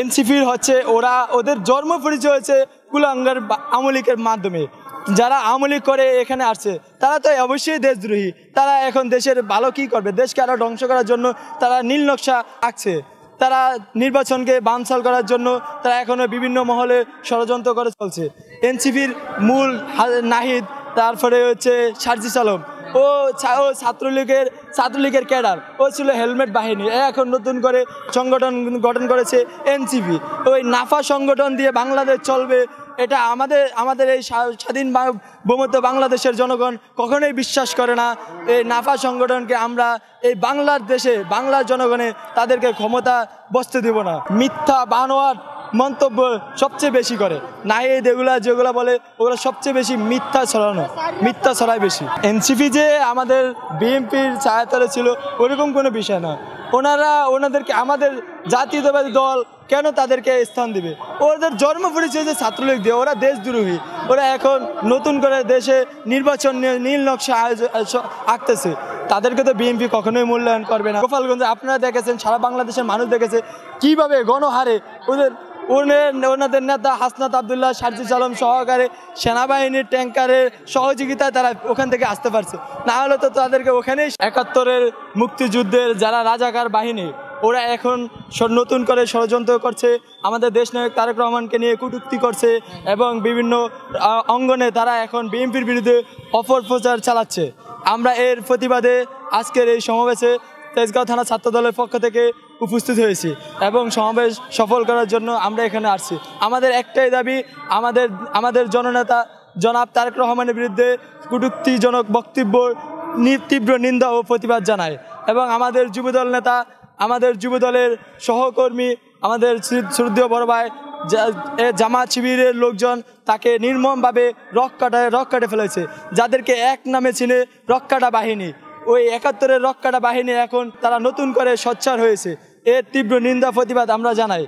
এনসিপির হচ্ছে ওরা ওদের জন্ম পরিচয় হচ্ছে কুলাঙ্গার আমলিকের মাধ্যমে। যারা আমলিক করে এখানে আসছে তারা তো অবশ্যই দেশদ্রোহী। তারা এখন দেশের ভালো কী করবে, দেশকে আরও ধ্বংস করার জন্য তারা নীল নকশা আঁকছে। তারা নির্বাচনকে বানচাল করার জন্য তারা এখনও বিভিন্ন মহলে ষড়যন্ত্র করে চলছে। এনসিপির মূল নাহিদ, তারপরে হচ্ছে সার্জিস আলম, ও ছাত্রলীগের ক্যাডার, ও ছিল হেলমেট বাহিনী। এখন নতুন করে সংগঠন গঠন করেছে এনসিপি। ওই নাফা সংগঠন দিয়ে বাংলাদেশ চলবে, এটা আমাদের এই স্বাধীন ভূমধ্য বাংলাদেশের জনগণ কখনোই বিশ্বাস করে না। এই নাফা সংগঠনকে আমরা এই বাংলার দেশে বাংলার জনগণে তাদেরকে ক্ষমতা বসতে দেব না। মিথ্যা বানোয়াট মন্তব্য সবচেয়ে বেশি করে নাহিদ, যেগুলো বলে ওগুলো সবচেয়ে বেশি মিথ্যা ছড়ায় বেশি। এনসিপি যে আমাদের বিএনপির ছায়াতলে ছিল ওরকম কোনো বিষয় না। ওনাদেরকে আমাদের জাতীয়তাবাদী দল কেন তাদেরকে স্থান দিবে? ওদের জন্ম পরিচয় যে ছাত্রলীগ দিয়ে, ওরা দেশদ্রোহী। ওরা এখন নতুন করে দেশে নির্বাচন নিয়ে নীল নকশা আঁকতেছে। তাদেরকে তো বিএনপি কখনোই মূল্যায়ন করবে না। গোপালগঞ্জে আপনারা দেখেছেন, সারা বাংলাদেশের মানুষ দেখেছে কীভাবে গণহারে ওনাদের নেতা হাসনাত আবদুল্লাহ, সার্জিস আলম সহকারে সেনাবাহিনীর ট্যাঙ্কারের সহযোগিতায় তারা ওখান থেকে আসতে পারছে। না হলে তো তাদেরকে ওখানেই ৭১-এর মুক্তিযুদ্ধের যারা রাজাকার বাহিনী, ওরা এখন নতুন করে ষড়যন্ত্র করছে, আমাদের দেশনায়ক তারেক রহমানকে নিয়ে কটূক্তি করছে এবং বিভিন্ন অঙ্গনে তারা এখন বিএনপির বিরুদ্ধে অপপ্রচার চালাচ্ছে। আমরা এর প্রতিবাদে আজকের এই সমাবেশে তেজগাঁও থানা ছাত্রদলের পক্ষ থেকে উপস্থিত হয়েছি এবং সমাবেশ সফল করার জন্য আমরা এখানে আসছি। আমাদের একটাই দাবি, আমাদের জননেতা জনাব তারেক রহমানের বিরুদ্ধে কটূক্তিজনক বক্তব্য তীব্র নিন্দা ও প্রতিবাদ জানায় এবং আমাদের যুবদল নেতা, আমাদের যুবদলের সহকর্মী, আমাদের শ্রদ্ধেয় বড় ভাই জামাত শিবিরের লোকজন তাকে নির্মমভাবে রক কাটে ফেলেছে। যাদেরকে এক নামে চিনে রক্কাটা বাহিনী, ওই ৭১-এর রক্কাটা বাহিনী এখন তারা নতুন করে সোচ্চার হয়েছে। এর তীব্র নিন্দা প্রতিবাদ আমরা জানাই।